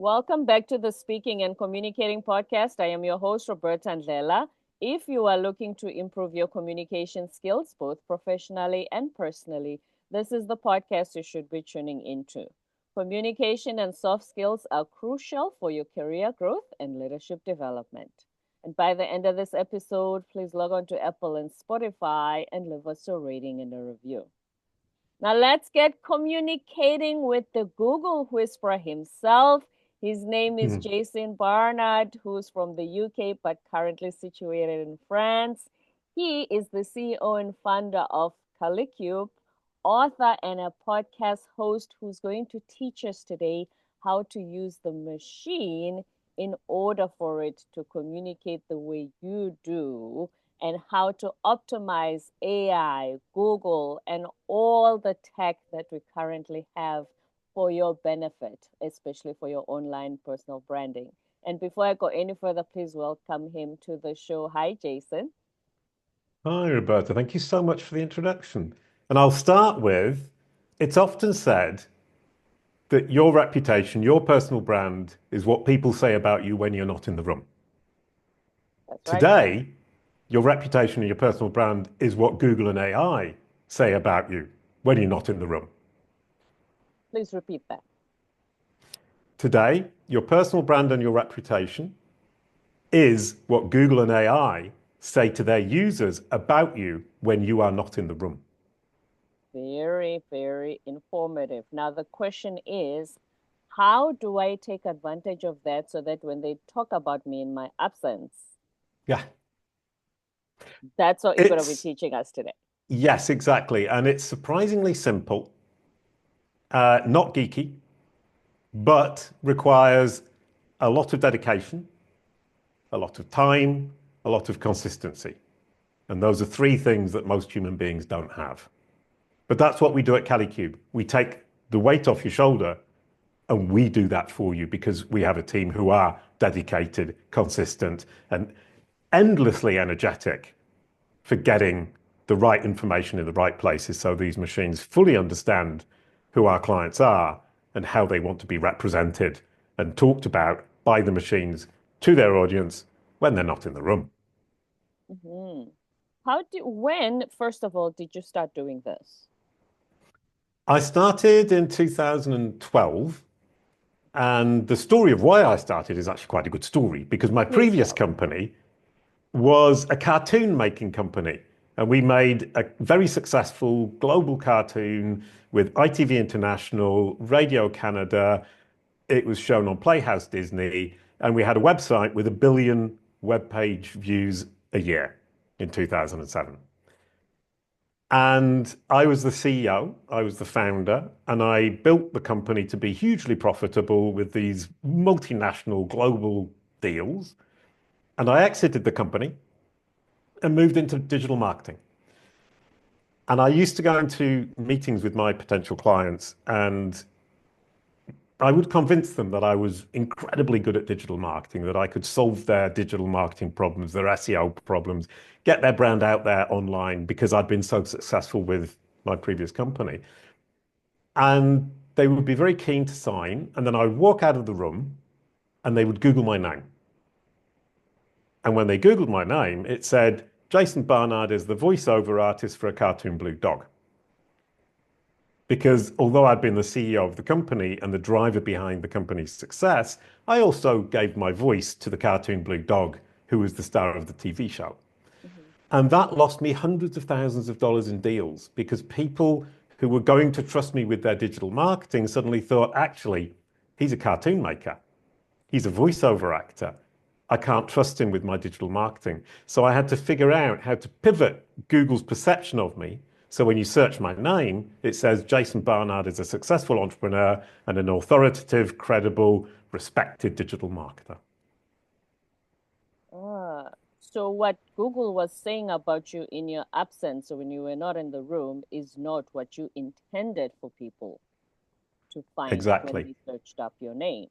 Welcome back to the Speaking and Communicating podcast. I am your host, Roberta Ndlela. If you are looking to improve your communication skills, both professionally and personally, this is the podcast you should be tuning into. Communication and soft skills are crucial for your career growth and leadership development. And by the end of this episode, please log on to Apple and Spotify and leave us a rating and a review. Now let's get communicating with the Google Whisperer himself. His name is Jason Barnard, who's from the UK but currently situated in France. He is the CEO and founder of Kalicube, author and a podcast host who's going to teach us today how to use the machine in order for it to communicate the way you do, and how to optimize AI, Google, and all the tech that we currently have for your benefit, especially for your online personal branding. And before I go any further, please welcome him to the show. Hi, Jason. Hi, Roberta. Thank you so much for the introduction. And I'll start with, it's often said that your reputation, your personal brand, is what people say about you when you're not in the room. That's right. Today, your reputation and your personal brand is what Google and AI say about you when you're not in the room. Please repeat that. Today, your personal brand and your reputation is what Google and AI say to their users about you when you are not in the room. Very, very informative. Now, the question is, how do I take advantage of that so that when they talk about me in my absence, Yeah. That's what you're going to be teaching us today. Yes, exactly. And it's surprisingly simple, not geeky, but requires a lot of dedication, a lot of time, a lot of consistency. And those are three things that most human beings don't have. But that's what we do at Kalicube. We take the weight off your shoulder and we do that for you because we have a team who are dedicated, consistent, and endlessly energetic for getting the right information in the right places so these machines fully understand who our clients are and how they want to be represented and talked about by the machines to their audience when they're not in the room. Mm-hmm. When, first of all, did you start doing this? I started in 2012. And the story of why I started is actually quite a good story because my previous company was a cartoon making company. And we made a very successful global cartoon with ITV International, Radio Canada. It was shown on Playhouse Disney. And we had a website with 1 billion web page views a year in 2007. And I was the CEO, I was the founder, and I built the company to be hugely profitable with these multinational global deals. And I exited the company and moved into digital marketing. And I used to go into meetings with my potential clients and I would convince them that I was incredibly good at digital marketing, that I could solve their digital marketing problems, their SEO problems, get their brand out there online because I'd been so successful with my previous company. And they would be very keen to sign. And then I would walk out of the room and they would Google my name. And when they Googled my name, it said, Jason Barnard is the voiceover artist for a cartoon blue dog. Because although I'd been the CEO of the company and the driver behind the company's success, I also gave my voice to the cartoon blue dog, who was the star of the TV show. Mm-hmm. And that lost me hundreds of thousands of dollars in deals because people who were going to trust me with their digital marketing suddenly thought, actually, he's a cartoon maker. He's a voiceover actor. I can't trust him with my digital marketing. So I had to figure out how to pivot Google's perception of me. So when you search my name, it says Jason Barnard is a successful entrepreneur and an authoritative, credible, respected digital marketer. So what Google was saying about you in your absence, so when you were not in the room, is not what you intended for people to find when they searched up your name.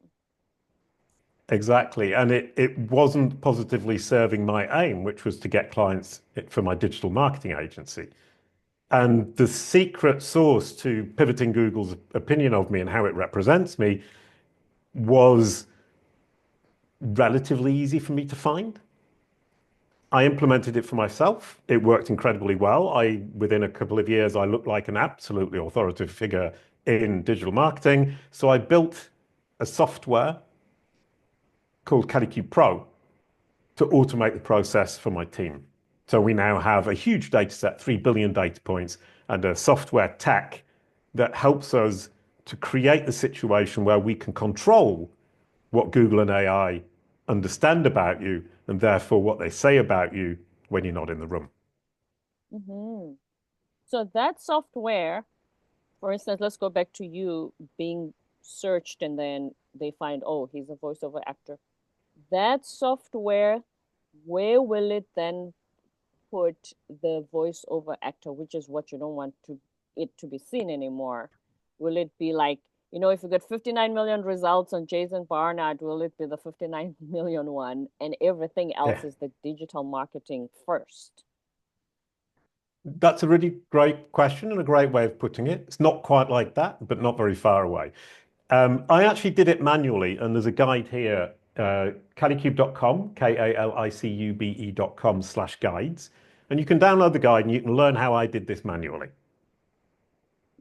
Exactly. And it wasn't positively serving my aim, which was to get clients for my digital marketing agency. And the secret sauce to pivoting Google's opinion of me and how it represents me was relatively easy for me to find. I implemented it for myself. It worked incredibly well. Within a couple of years, I looked like an absolutely authoritative figure in digital marketing. So I built a software called Kalicube Pro to automate the process for my team. So we now have a huge data set, 3 billion data points, and a software tech that helps us to create the situation where we can control what Google and AI understand about you, and therefore what they say about you when you're not in the room. Mm-hmm. So that software, for instance, let's go back to you being searched and then they find, oh, he's a voiceover actor. That software, where will it then put the voiceover actor, which is what you don't want it to be seen anymore? Will it be like, if you get 59 million results on Jason Barnard, will it be the 59 million one and everything else Yeah, is the digital marketing first? that's a really great question and a great way of putting it. It's not quite like that, but not very far away. I actually did it manually, and there's a guide here, kalicube.com, kalicube.com/guides. And you can download the guide and you can learn how I did this manually.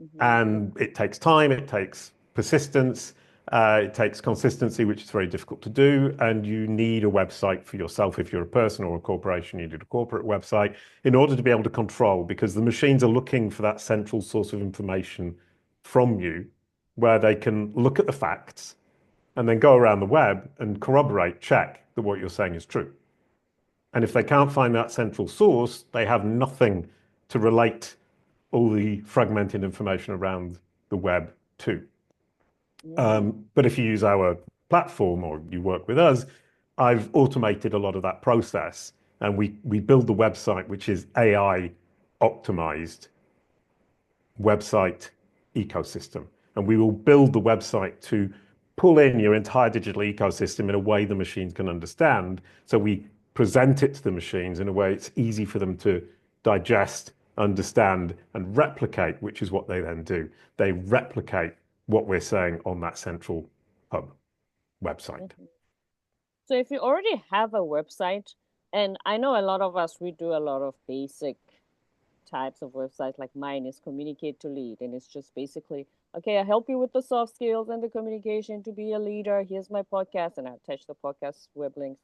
Mm-hmm. And it takes time, it takes persistence, it takes consistency, which is very difficult to do. And you need a website for yourself. If you're a person or a corporation, you need a corporate website in order to be able to control, because the machines are looking for that central source of information from you where they can look at the facts and then go around the web and corroborate, check that what you're saying is true. And if they can't find that central source, they have nothing to relate all the fragmented information around the web to. Mm. But if you use our platform or you work with us, I've automated a lot of that process. And we build the website, which is AI optimized website ecosystem. And we will build the website to pull in your entire digital ecosystem in a way the machines can understand. So we present it to the machines in a way it's easy for them to digest, understand, and replicate, which is what they then do. They replicate what we're saying on that central hub website. Mhm. So if you already have a website, and I know a lot of us, we do a lot of basic types of websites, like mine is Communicate to Lead, and it's just basically, okay, I help you with the soft skills and the communication to be a leader. Here's my podcast, and I attach the podcast web links.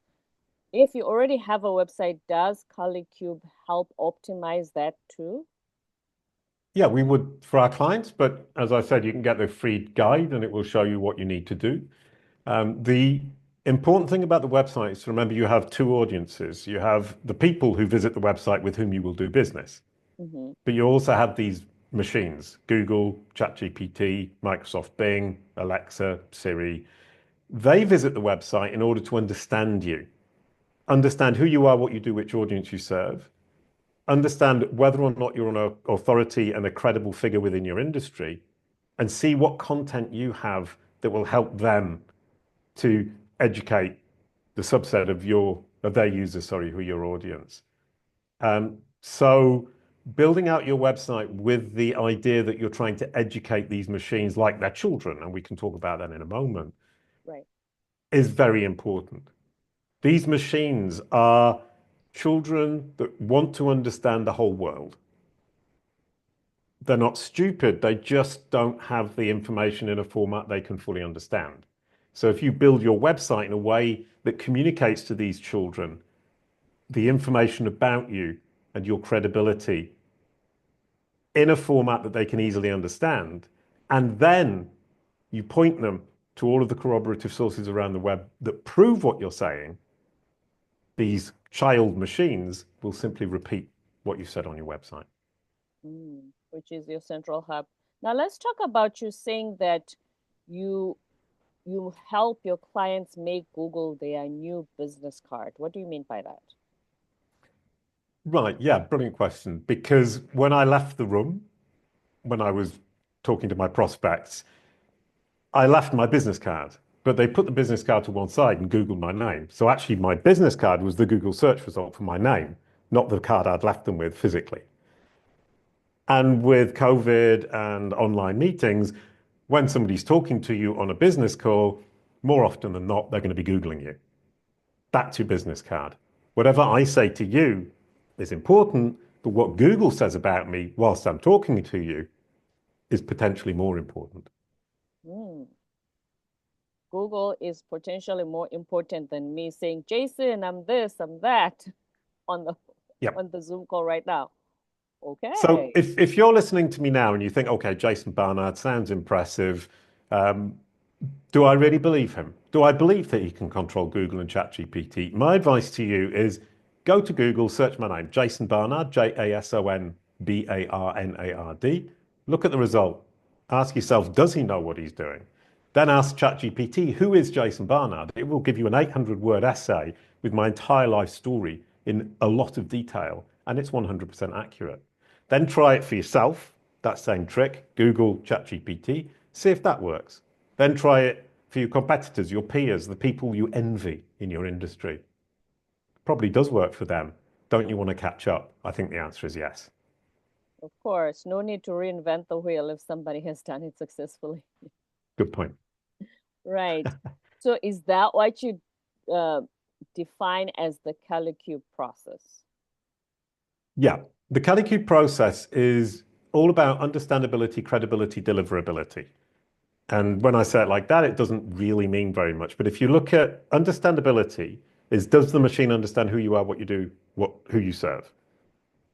If you already have a website, does Kalicube help optimize that too? Yeah, we would for our clients, but as I said, you can get the free guide and it will show you what you need to do. The important thing about the website is to remember you have two audiences. You have the people who visit the website with whom you will do business, Mm-hmm. but you also have these machines, Google, ChatGPT, Microsoft Bing, Alexa, Siri. They visit the website in order to understand you, understand who you are, what you do, which audience you serve, understand whether or not you're an authority and a credible figure within your industry, and see what content you have that will help them to educate the subset of their users, sorry, who are your audience. So building out your website with the idea that you're trying to educate these machines like their children, and we can talk about that in a moment, Right. is very important. These machines are children that want to understand the whole world. They're not stupid, they just don't have the information in a format they can fully understand. So if you build your website in a way that communicates to these children the information about you and your credibility in a format that they can easily understand, and then you point them to all of the corroborative sources around the web that prove what you're saying, these child machines will simply repeat what you said on your website. Which is your central hub. Now let's talk about you saying that you you help your clients make Google their new business card. What do you mean by that? Right, yeah, brilliant question. Because when I left the room, when I was talking to my prospects, I left my business card, but they put the business card to one side and Googled my name. So actually, my business card was the Google search result for my name, not the card I'd left them with physically. And with COVID and online meetings, when somebody's talking to you on a business call, more often than not, they're going to be Googling you. That's your business card. Whatever I say to you is important, but what Google says about me whilst I'm talking to you is potentially more important. Mm. Google is potentially more important than me saying, Jason, I'm this, I'm that on the Yep. on the Zoom call right now. So Okay. if you're listening to me now and you think, okay, Jason Barnard sounds impressive, um, do I really believe him? Do I believe that he can control Google and ChatGPT? My advice to you is go to Google, search my name, Jason Barnard, JasonBarnard. Look at the result. Ask yourself, does he know what he's doing? Then ask ChatGPT, who is Jason Barnard? It will give you an 800-word essay with my entire life story in a lot of detail, and it's 100% accurate. Then try it for yourself, that same trick, Google ChatGPT, see if that works. Then try it for your competitors, your peers, the people you envy in your industry. Probably does work for them. Don't you want to catch up? I think the answer is yes. Of course, no need to reinvent the wheel if somebody has done it successfully. Good point. Right. So is that what you uh, define as the Kalicube process? Yeah, the Kalicube process is all about understandability, credibility, deliverability. And when I say it like that, it doesn't really mean very much. But if you look at understandability, is does the machine understand who you are, what you do, who you serve?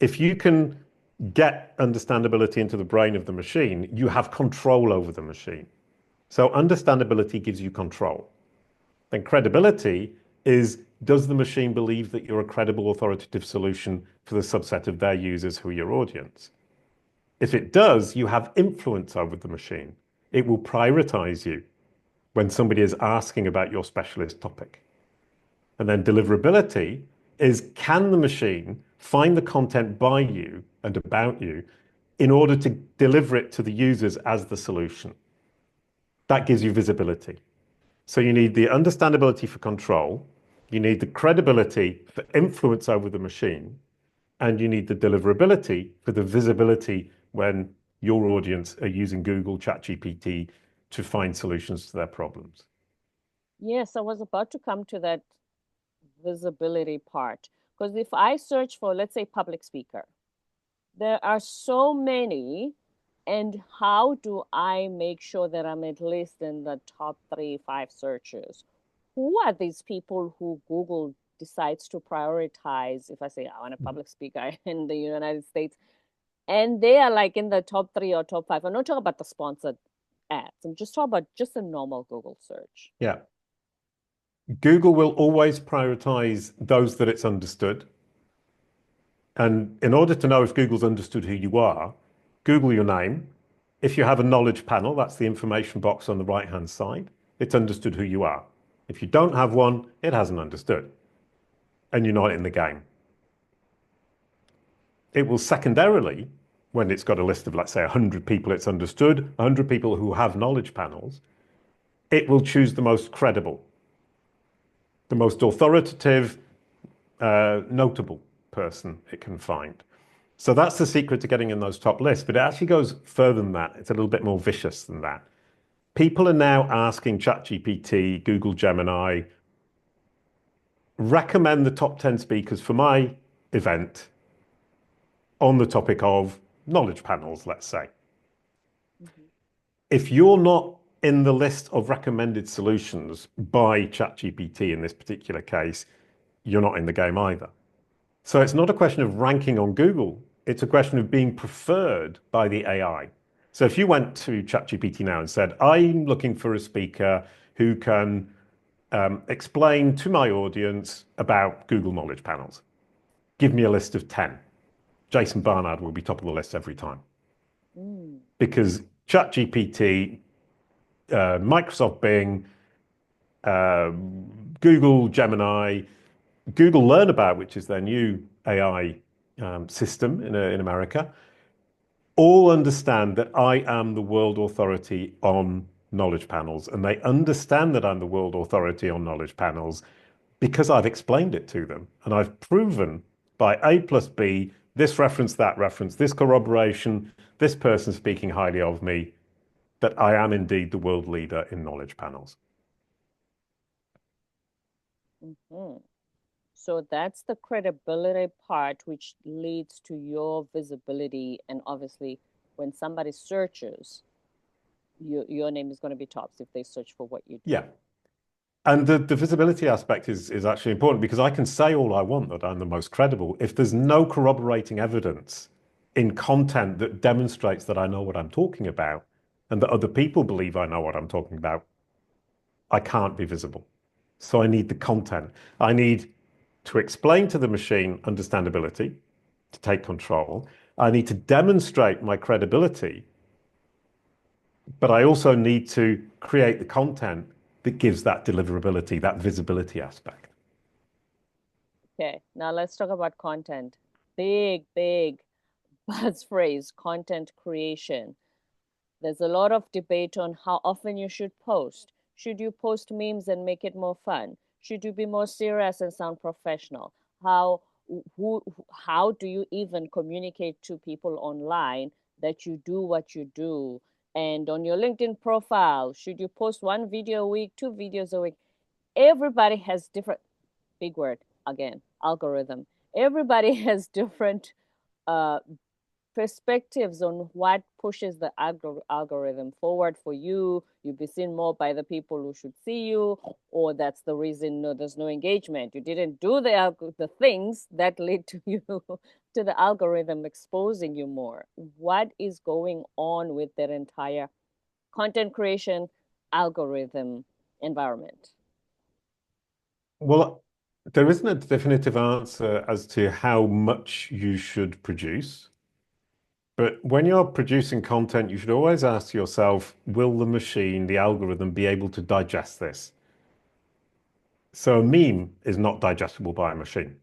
If you can get understandability into the brain of the machine, you have control over the machine. So understandability gives you control. Then credibility is, does the machine believe that you're a credible, authoritative solution for the subset of their users who are your audience? If it does, you have influence over the machine. It will prioritize you when somebody is asking about your specialist topic. And then deliverability is, can the machine find the content by you and about you in order to deliver it to the users as the solution? That gives you visibility. So you need the understandability for control, you need the credibility for influence over the machine, and you need the deliverability for the visibility when your audience are using Google, ChatGPT to find solutions to their problems. Yes, I was about to come to that visibility part. Because if I search for, let's say, public speaker, there are so many. And how do I make sure that I'm at least in the top 3, 5 searches? Who are these people who Google decides to prioritize? If I say I want a public speaker in the United States, and they are like in the top 3 or top 5. I'm not talking about the sponsored ads. I'm just talking about just a normal Google search. Yeah. Google will always prioritize those that it's understood. And in order to know if Google's understood who you are, Google your name. If you have a knowledge panel, that's the information box on the right-hand side, it's understood who you are. If you don't have one, it hasn't understood, and you're not in the game. It will secondarily, when it's got a list of, let's say, 100 people it's understood, 100 people who have knowledge panels, it will choose the most credible, the most authoritative, notable person it can find. So that's the secret to getting in those top lists. But it actually goes further than that. It's a little bit more vicious than that. People are now asking ChatGPT, Google Gemini, recommend the top 10 speakers for my event on the topic of knowledge panels, let's say. Mm-hmm. If you're not in the list of recommended solutions by ChatGPT in this particular case, you're not in the game either. So it's not a question of ranking on Google. It's a question of being preferred by the AI. So if you went to ChatGPT now and said, I'm looking for a speaker who can explain to my audience about Google Knowledge Panels, give me a list of 10. Jason Barnard will be top of the list every time. Mm. Because ChatGPT, Microsoft Bing, Google Gemini, Google Learn About, which is their new AI system in America, all understand that I am the world authority on knowledge panels. And they understand that I'm the world authority on knowledge panels because I've explained it to them. And I've proven by A plus B, this reference, that reference, this corroboration, this person speaking highly of me, that I am indeed the world leader in knowledge panels. Mhm. So that's the credibility part, which leads to your visibility. And obviously, when somebody searches, your name is going to be tops if they search for what you do. Yeah. And the visibility aspect is actually important because I can say all I want that I'm the most credible. If there's no corroborating evidence in content that demonstrates that I know what I'm talking about and that other people believe I know what I'm talking about, I can't be visible. So I need the content. I need to explain to the machine understandability, to take control. I need to demonstrate my credibility, but I also need to create the content that gives that deliverability, that visibility aspect. Okay, now let's talk about content. Big buzz phrase, content creation. There's a lot of debate on how often you should post. Should you post memes and make it more fun? Should you be more serious and sound professional? How who how do you even communicate to people online that you do what you do? And on your LinkedIn profile, should you post one video a week, two videos a week? Everybody has different, big word again, algorithm. Everybody has different uh, perspectives on what pushes the algorithm forward for you. You'll be seen more by the people who should see you, or that's the reason no, there's no engagement. You didn't do the things that lead to you to the algorithm exposing you more. What is going on with that entire content creation algorithm environment? Well, there isn't a definitive answer as to how much you should produce. But when you're producing content, you should always ask yourself, will the machine, the algorithm, be able to digest this? So a meme is not digestible by a machine.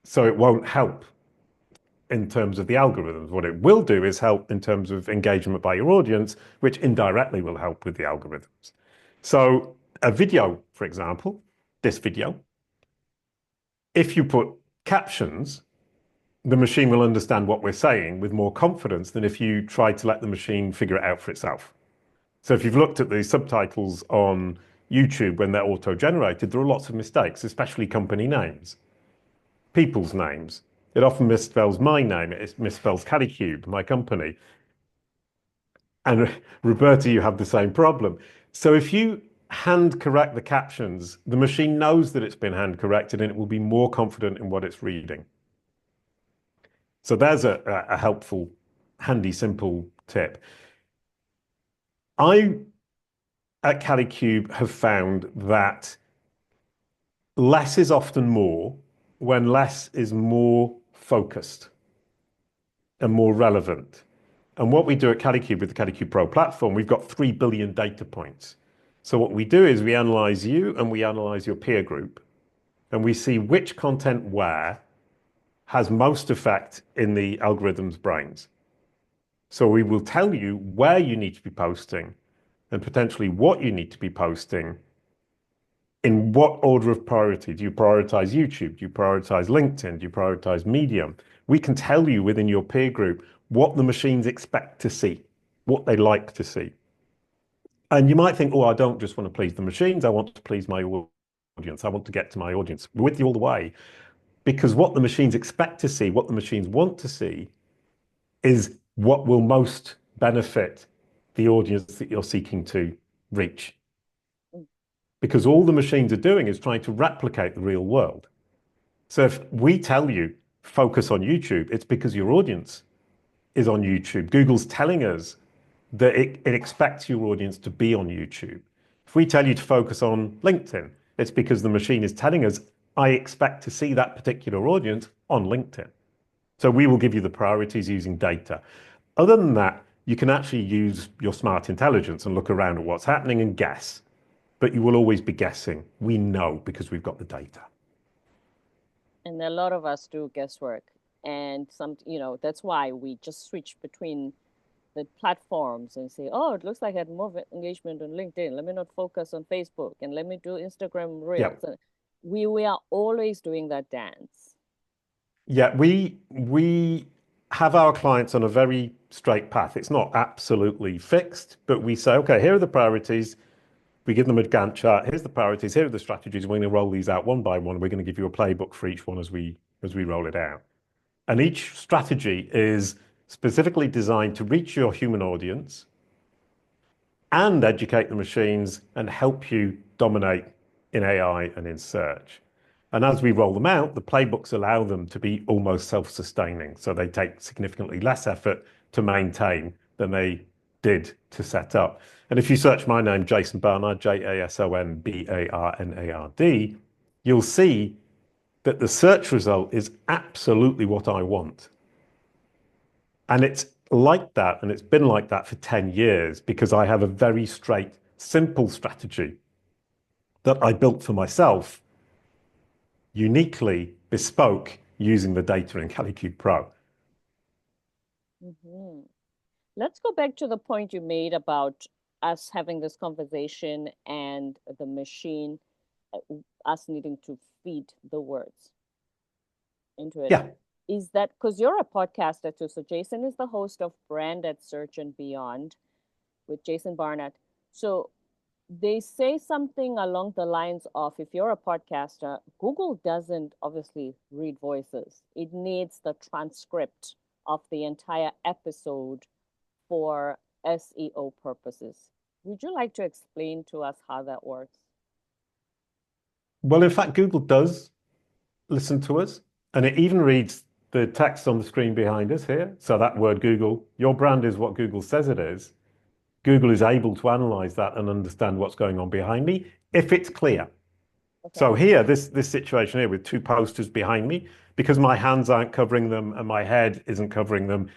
So it won't help in terms of the algorithms. What it will do is help in terms of engagement by your audience, which indirectly will help with the algorithms. So a video, for example, this video, if you put captions, the machine will understand what we're saying with more confidence than if you try to let the machine figure it out for itself. So if you've looked at the subtitles on YouTube when they're auto-generated, there are lots of mistakes, especially company names, people's names. It often misspells my name. It misspells Kalicube, my company. And Roberta, you have the same problem. So if you hand correct the captions, the machine knows that it's been hand corrected and it will be more confident in what it's reading. So there's a helpful, handy, simple tip. I, at Kalicube, have found that less is often more when less is more focused and more relevant. And what we do at Kalicube with the Kalicube Pro platform, we've got 3 billion data points. So what we do is we analyze you and we analyze your peer group and we see which content where has most effect in the algorithm's brains. So we will tell you where you need to be posting and potentially what you need to be posting in what order of priority. Do you prioritize YouTube? Do you prioritize LinkedIn? Do you prioritize Medium? We can tell you within your peer group what the machines expect to see, what they like to see. And you might think, oh, I don't just want to please the machines. I want to please my audience. I want to get to my audience. We're with you all the way because what the machines expect to see, what the machines want to see is what will most benefit the audience that you're seeking to reach. Because all the machines are doing is trying to replicate the real world. So if we tell you focus on YouTube, it's because your audience is on YouTube. Google's telling us that it expects your audience to be on YouTube. If we tell you to focus on LinkedIn, it's because the machine is telling us, I expect to see that particular audience on LinkedIn. So we will give you the priorities using data. Other than that, you can actually use your smart intelligence and look around at what's happening and guess. But you will always be guessing. We know because we've got the data. And a lot of us do guesswork. And that's why we just switch between the platforms and say, oh, it looks like I had more engagement on LinkedIn. Let me not focus on Facebook and let me do Instagram Yeah. Reels. And we are always doing that dance. Yeah, we have our clients on a very straight path. It's not absolutely fixed, but we say, okay, here are the priorities. We give them a Gantt chart. Here's the priorities. Here are the strategies. We're going to roll these out one by one. We're going to give you a playbook for each one as we roll it out. And each strategy is specifically designed to reach your human audience and educate the machines and help you dominate in AI and in search. And as we roll them out, the playbooks allow them to be almost self-sustaining. So they take significantly less effort to maintain than they did to set up. And if you search my name, Jason Barnard, JasonBarnard, you'll see that the search result is absolutely what I want. And it's like that, and it's been like that for 10 years because I have a very straight, simple strategy that I built for myself, uniquely bespoke, using the data in Kalicube Pro. Mm-hmm. Let's go back to the point you made about us having this conversation and the machine, us needing to feed the words into it. Yeah. Is that because you're a podcaster too? So Jason is the host of Branded Search and Beyond with Jason Barnard. So they say something along the lines of, if you're a podcaster, Google doesn't obviously read voices. It needs the transcript of the entire episode for SEO purposes. Would you like to explain to us how that works? Well, in fact, Google does listen to us, and it even reads the text on the screen behind us here. So that word Google, your brand is what Google says it is. Google is able to analyze that and understand what's going on behind me if it's clear. Okay. So here, this situation here with two posters behind me, because my hands aren't covering them and my head isn't covering them,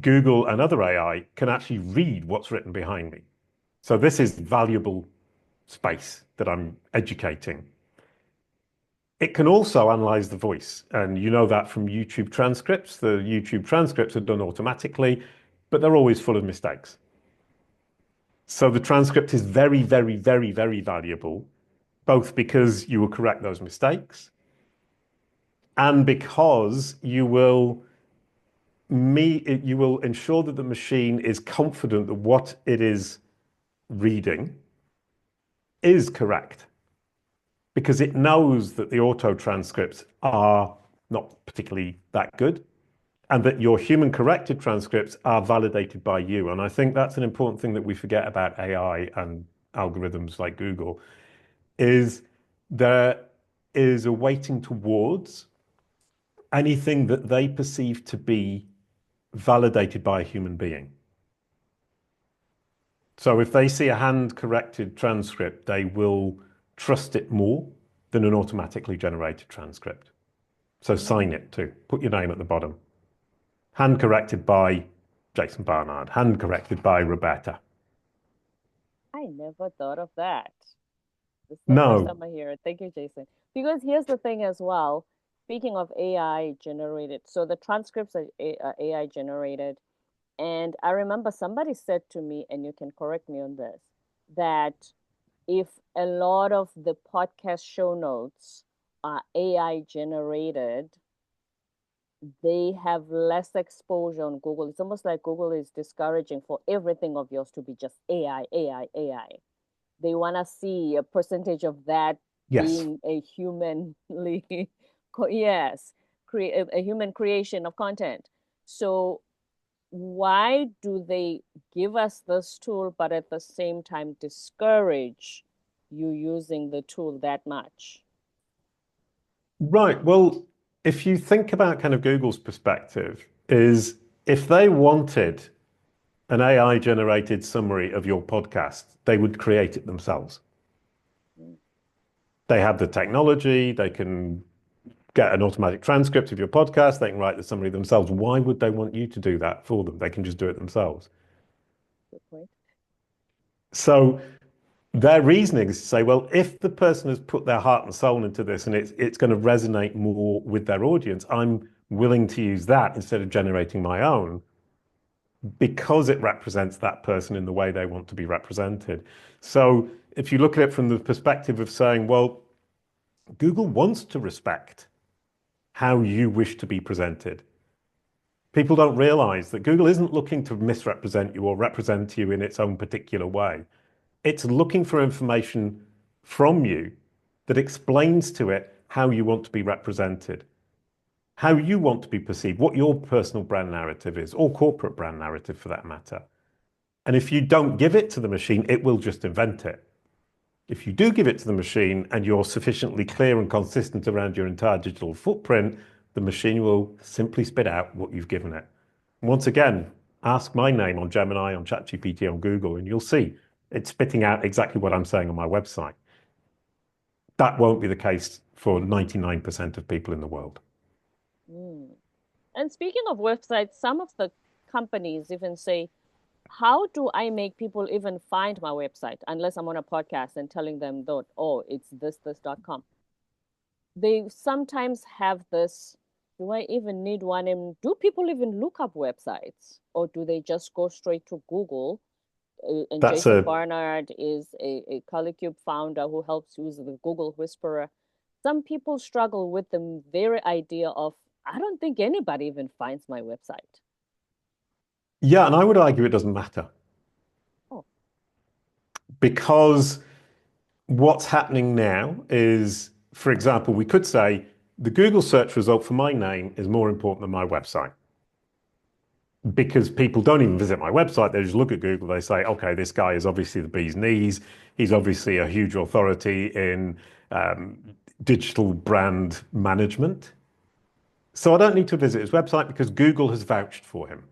Google and other AI can actually read what's written behind me. So this is valuable space that I'm educating. It can also analyze the voice, and you know that from YouTube transcripts. The YouTube transcripts are done automatically, but they're always full of mistakes. So the transcript is very, very, very, very valuable, both because you will correct those mistakes and because you will ensure that the machine is confident that what it is reading is correct, because it knows that the auto transcripts are not particularly that good and that your human corrected transcripts are validated by you. And I think that's an important thing that we forget about AI and algorithms like Google, is there is a weighting towards anything that they perceive to be validated by a human being. So if they see a hand-corrected transcript, they will trust it more than an automatically generated transcript. So sign it too. Put your name at the bottom. Hand-corrected by Jason Barnard. Hand-corrected by Roberta. I never thought of that. This is the first time I hear it. Thank you, Jason. Because here's the thing as well. Speaking of AI generated, so the transcripts are AI generated. And I remember somebody said to me, and you can correct me on this, that if a lot of the podcast show notes are AI generated, they have less exposure on Google. It's almost like Google is discouraging for everything of yours to be just AI, AI, AI. They want to see a percentage of that being a humanly, a human creation of content. So why do they give us this tool, but at the same time discourage you using the tool that much? Right. Well, if you think about kind of Google's perspective, is if they wanted an AI generated summary of your podcast, they would create it themselves. They have the technology, they can get an automatic transcript of your podcast, they can write the summary themselves. Why would they want you to do that for them? They can just do it themselves. Good point. So their reasoning is to say, well, if the person has put their heart and soul into this and it's going to resonate more with their audience, I'm willing to use that instead of generating my own, because it represents that person in the way they want to be represented. So if you look at it from the perspective of saying, well, Google wants to respect how you wish to be presented. People don't realize that Google isn't looking to misrepresent you or represent you in its own particular way. It's looking for information from you that explains to it how you want to be represented, how you want to be perceived, what your personal brand narrative is, or corporate brand narrative for that matter. And if you don't give it to the machine, it will just invent it. If you do give it to the machine and you're sufficiently clear and consistent around your entire digital footprint, the machine will simply spit out what you've given it. Once again, ask my name on Gemini, on ChatGPT, on Google, and you'll see it's spitting out exactly what I'm saying on my website. That won't be the case for 99% of people in the world. Mm. And speaking of websites, some of the companies even say, how do I make people even find my website unless I'm on a podcast and telling them that, oh, it's this.com. They sometimes have this, do I even need one? And do people even look up websites, or do they just go straight to Google? And That's Jason a Barnard is a Kalicube founder who helps use the Google Whisperer. Some people struggle with the very idea of, I don't think anybody even finds my website. Yeah, and I would argue it doesn't matter. Oh. Because what's happening now is, for example, we could say the Google search result for my name is more important than my website. Because people don't even visit my website, they just look at Google, they say, okay, this guy is obviously the bee's knees. He's obviously a huge authority in digital brand management. So I don't need to visit his website because Google has vouched for him.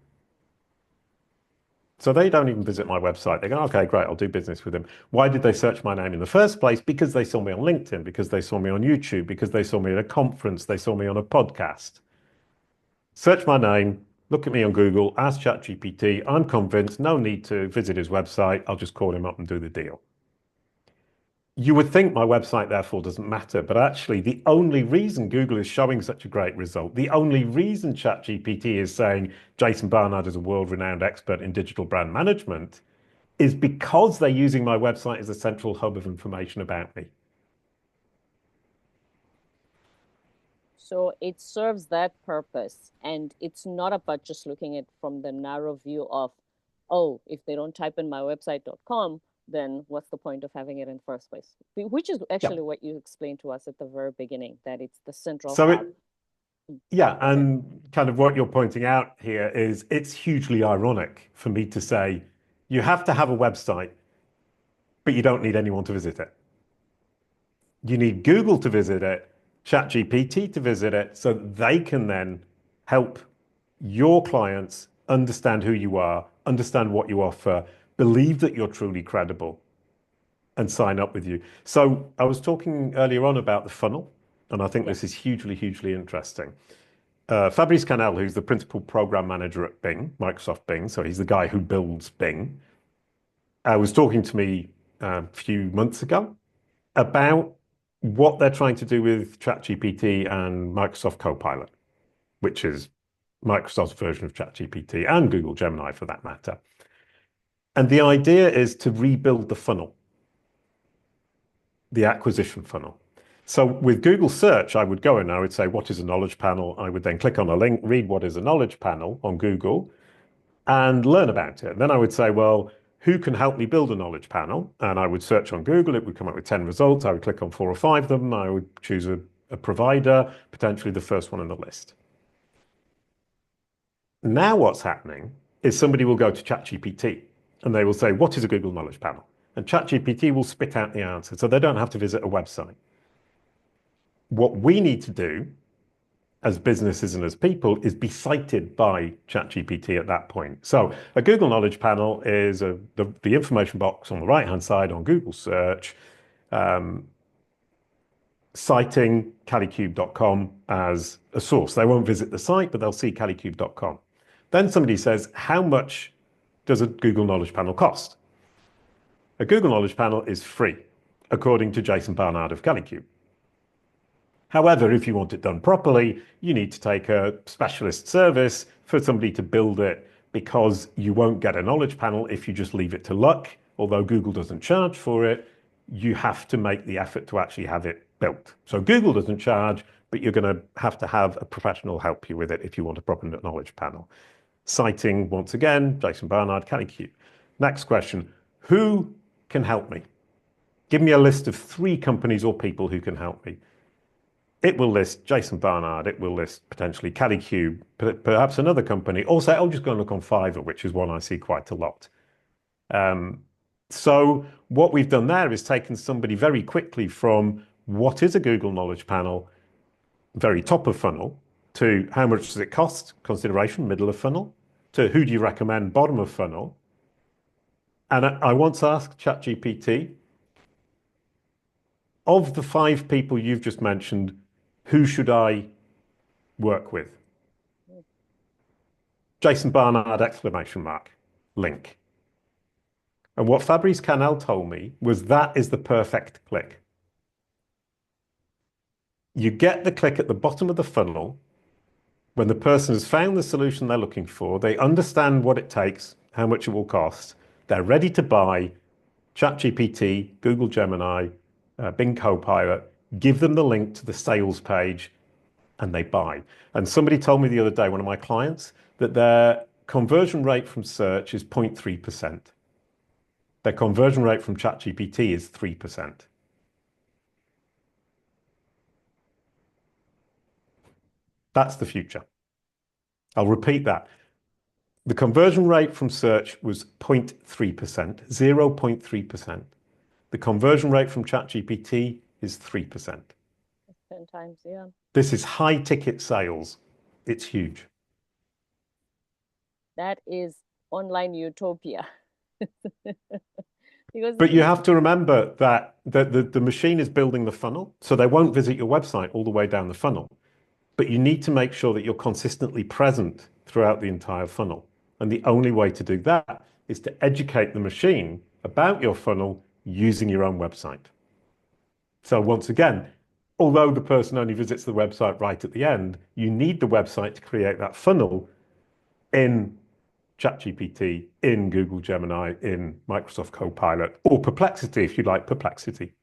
So they don't even visit my website. They go, okay, great, I'll do business with him. Why did they search my name in the first place? Because they saw me on LinkedIn, because they saw me on YouTube, because they saw me at a conference, they saw me on a podcast. Search my name, look at me on Google, ask ChatGPT. I'm convinced, no need to visit his website. I'll just call him up and do the deal. You would think my website therefore doesn't matter, but actually the only reason Google is showing such a great result, the only reason ChatGPT is saying Jason Barnard is a world-renowned expert in digital brand management is because they're using my website as a central hub of information about me. So it serves that purpose. And it's not about just looking at it from the narrow view of, oh, if they don't type in my website.com, then what's the point of having it in first place? Which is actually what you explained to us at the very beginning, that it's the central hub. Yeah, and kind of what you're pointing out here is it's hugely ironic for me to say you have to have a website, but you don't need anyone to visit it. You need Google to visit it, ChatGPT to visit it, so they can then help your clients understand who you are, understand what you offer, believe that you're truly credible, and sign up with you. So I was talking earlier on about the funnel, and I think this is hugely, hugely interesting. Fabrice Canel, who's the principal program manager at Bing, Microsoft Bing, so he's the guy who builds Bing, was talking to me a few months ago about what they're trying to do with ChatGPT and Microsoft Copilot, which is Microsoft's version of ChatGPT and Google Gemini for that matter. And the idea is to rebuild the funnel, the acquisition funnel. So with Google search, I would go in, I would say, what is a knowledge panel? I would then click on a link, read what is a knowledge panel on Google and learn about it. And then I would say, well, who can help me build a knowledge panel? And I would search on Google, it would come up with 10 results. I would click on 4 or 5 of them. I would choose a provider, potentially the first one in the list. Now what's happening is somebody will go to ChatGPT and they will say, what is a Google knowledge panel? And ChatGPT will spit out the answer. So they don't have to visit a website. What we need to do as businesses and as people is be cited by ChatGPT at that point. So a Google Knowledge Panel is the information box on the right-hand side on Google search, citing kalicube.com as a source. They won't visit the site, but they'll see kalicube.com. Then somebody says, how much does a Google Knowledge Panel cost? A Google Knowledge Panel is free, according to Jason Barnard of Kalicube. However, if you want it done properly, you need to take a specialist service for somebody to build it because you won't get a knowledge panel if you just leave it to luck. Although Google doesn't charge for it, you have to make the effort to actually have it built. So Google doesn't charge, but you're going to have a professional help you with it if you want a proper knowledge panel. Citing, once again, Jason Barnard, Kalicube. Next question, who can help me. Give me a list of 3 companies or people who can help me. It will list Jason Barnard, it will list potentially Kalicube, perhaps another company. Also, I'll just go and look on Fiverr, which is one I see quite a lot. So what we've done there is taken somebody very quickly from what is a Google Knowledge Panel, very top of funnel, to how much does it cost, consideration, middle of funnel, to who do you recommend, bottom of funnel. And I once asked ChatGPT, of the 5 people you've just mentioned, who should I work with? Jason Barnard, exclamation mark, link. And what Fabrice Canel told me was that is the perfect click. You get the click at the bottom of the funnel when the person has found the solution they're looking for, they understand what it takes, how much it will cost, they're ready to buy ChatGPT, Google Gemini, Bing Copilot, give them the link to the sales page, and they buy. And somebody told me the other day, one of my clients, that their conversion rate from search is 0.3%. Their conversion rate from ChatGPT is 3%. That's the future. I'll repeat that. The conversion rate from search was 0.3%, 0.3%. The conversion rate from ChatGPT is 3%. 10 times, yeah. This is high ticket sales. It's huge. That is online utopia. But you have to remember that the machine is building the funnel, so they won't visit your website all the way down the funnel. But you need to make sure that you're consistently present throughout the entire funnel. And the only way to do that is to educate the machine about your funnel using your own website. So once again, although the person only visits the website right at the end, you need the website to create that funnel in ChatGPT, in Google Gemini, in Microsoft Copilot, or Perplexity, if you like Perplexity.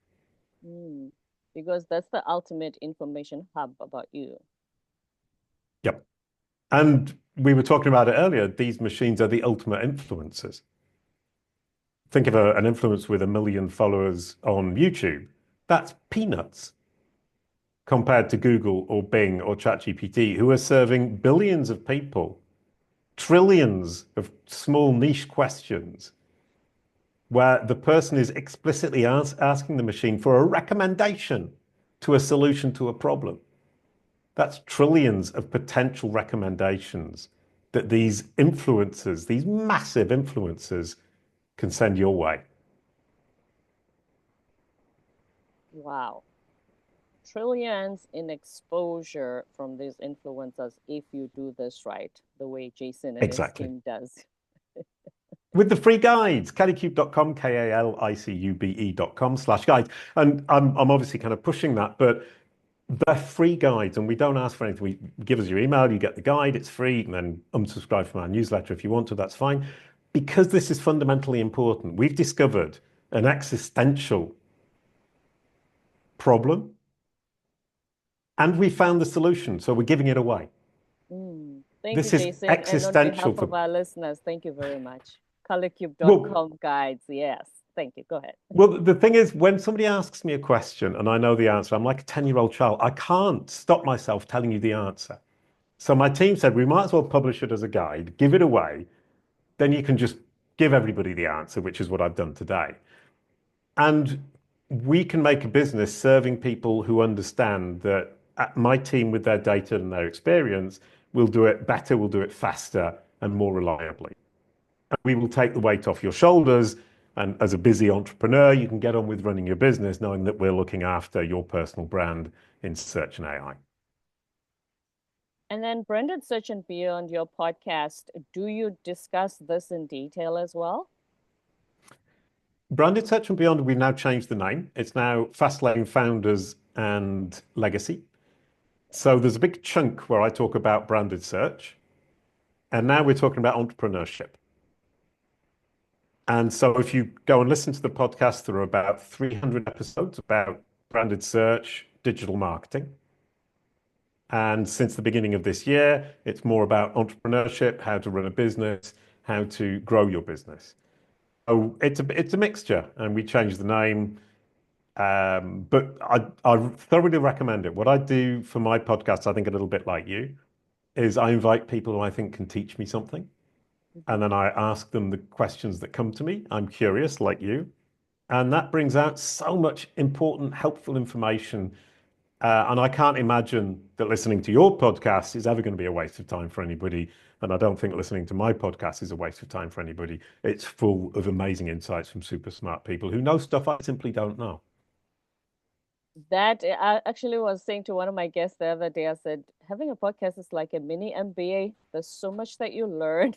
Because that's the ultimate information hub about you. Yep. And we were talking about it earlier. These machines are the ultimate influencers. Think of an influencer with 1 million followers on YouTube. That's peanuts compared to Google or Bing or ChatGPT, who are serving billions of people, trillions of small niche questions, where the person is explicitly asking the machine for a recommendation to a solution to a problem. That's trillions of potential recommendations that these influencers, these massive influencers, can send your way. Wow. Trillions in exposure from these influencers if you do this right, the way Jason and his team does. With the free guides, kalicube.com, kalicube.com/guides. And I'm obviously kind of pushing that, but they're free guides and we don't ask for anything. We give us your email, you get the guide, it's free, and then unsubscribe from our newsletter if you want to, that's fine. Because this is fundamentally important, we've discovered an existential problem and we found the solution, so we're giving it away. Thank you, Jason. And on behalf of our listeners, thank you very much. Kalicube.com guides, yes. Thank you. Go ahead. Well, the thing is, when somebody asks me a question and I know the answer, I'm like a 10-year-old child. I can't stop myself telling you the answer. So my team said, we might as well publish it as a guide, give it away. Then you can just give everybody the answer, which is what I've done today. And we can make a business serving people who understand that my team, with their data and their experience, will do it better, will do it faster and more reliably. And we will take the weight off your shoulders. And as a busy entrepreneur, you can get on with running your business knowing that we're looking after your personal brand in search and AI. And then Branded Search and Beyond, your podcast, do you discuss this in detail as well? Branded Search and Beyond, we've now changed the name. It's now Fast Lane Founders and Legacy. So there's a big chunk where I talk about branded search. And now we're talking about entrepreneurship. And so if you go and listen to the podcast, there are about 300 episodes about branded search, digital marketing. And since the beginning of this year, it's more about entrepreneurship, how to run a business, how to grow your business. Oh, it's a mixture, and we changed the name. But I thoroughly recommend it. What I do for my podcast, I think a little bit like you, is I invite people who I think can teach me something, and Mhm. then I ask them the questions that come to me. I'm curious, like you, and that brings out so much important, helpful information. And I can't imagine that listening to your podcast is ever going to be a waste of time for anybody. And I don't think listening to my podcast is a waste of time for anybody. It's full of amazing insights from super smart people who know stuff I simply don't know. That I actually was saying to one of my guests the other day, I said, having a podcast is like a mini MBA. There's so much that you learn.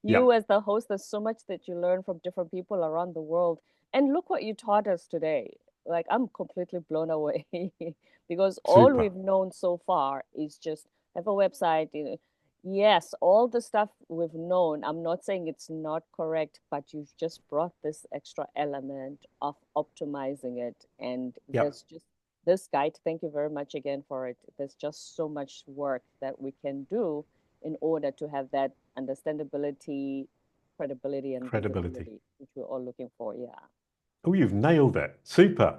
Yeah, You, as the host, there's so much that you learn from different people around the world. And look what you taught us today. Like, I'm completely blown away because all super. we've known so far is just have a website. Yes, all the stuff we've known, I'm not saying it's not correct, but you've just brought this extra element of optimizing it. And Yep, there's just this guide. Thank you very much again for it. There's just so much work that we can do in order to have that understandability, credibility, and credibility. visibility, which we're all looking for. Yeah. Oh, you've nailed it. Super.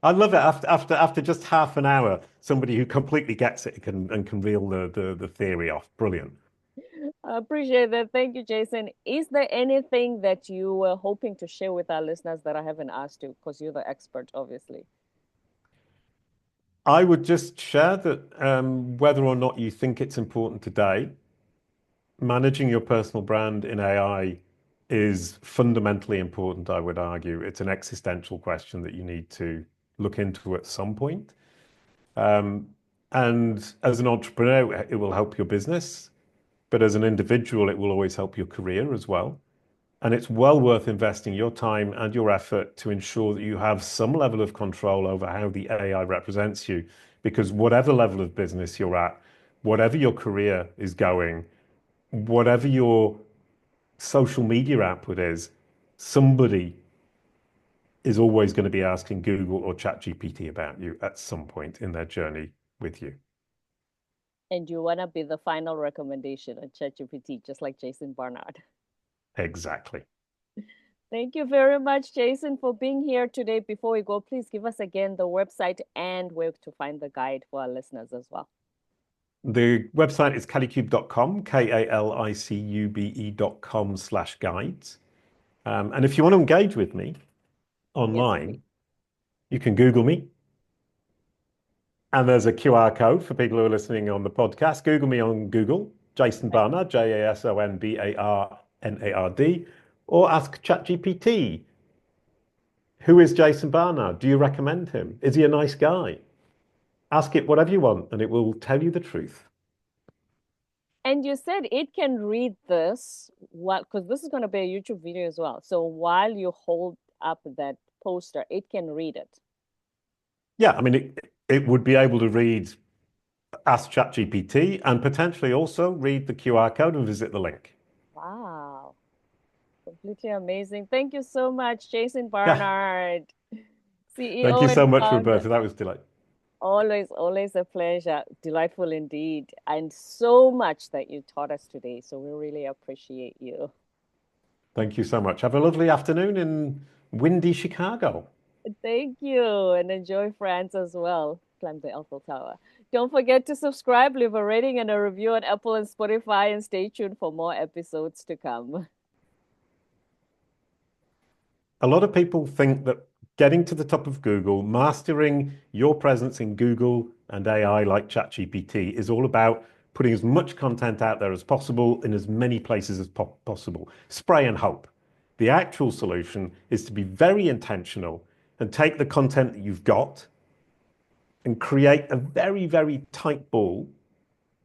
I love it. After just half an hour, somebody who completely gets it can reel the theory off. Brilliant. I appreciate that. Thank you, Jason. Is there anything that you were hoping to share with our listeners that I haven't asked you? Because you're the expert, obviously. I would just share that whether or not you think it's important today, managing your personal brand in AI is fundamentally important, I would argue. It's an existential question that you need to look into at some point. Um, and as an entrepreneur, it will help your business, but as an individual, it will always help your career as well. And it's well worth investing your time and your effort to ensure that you have some level of control over how the AI represents you. Because whatever level of business you're at, whatever your career is going, whatever your social media output is, somebody is always going to be asking Google or ChatGPT about you at some point in their journey with you. And you want to be the final recommendation on ChatGPT, just like Jason Barnard. Exactly. Thank you very much, Jason, for being here today. Before we go, please give us again the website and where to find the guide for our listeners as well. The website is kalicube.com, kalicube.com/guides. And if you want to engage with me Yes, indeed. online, you can Google me. And there's a QR code for people who are listening on the podcast. Google me on Google, Jason Right. Barnard, JasonBarnard, or ask ChatGPT, who is Jason Barnard? Do you recommend him? Is he a nice guy? Ask it whatever you want, and it will tell you the truth. And you said it can read this while, because this is going to be a YouTube video as well. So while you hold up that poster, it can read it. Yeah, I mean, it would be able to read Ask ChatGPT and potentially also read the QR code and visit the link. Wow. Completely amazing. Thank you so much, Jason Yeah, Barnard, thank CEO you and so much, founder. Roberta. That was delightful. Always, always a pleasure. Delightful indeed. And so much that you taught us today. So we really appreciate you. Thank you so much. Have a lovely afternoon in windy Chicago. Thank you. And enjoy France as well. Climb the Eiffel Tower. Don't forget to subscribe, leave a rating and a review on Apple and Spotify, and stay tuned for more episodes to come. A lot of people think that getting to the top of Google, mastering your presence in Google and AI like ChatGPT is all about putting as much content out there as possible in as many places as possible. Spray and hope. The actual solution is to be very intentional and take the content that you've got and create a very, very tight ball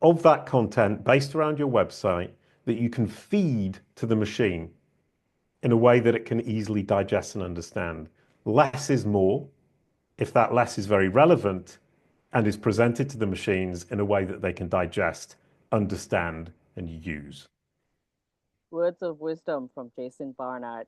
of that content based around your website that you can feed to the machine in a way that it can easily digest and understand. Less is more if that less is very relevant and is presented to the machines in a way that they can digest, understand, and use. Words of wisdom from Jason Barnard.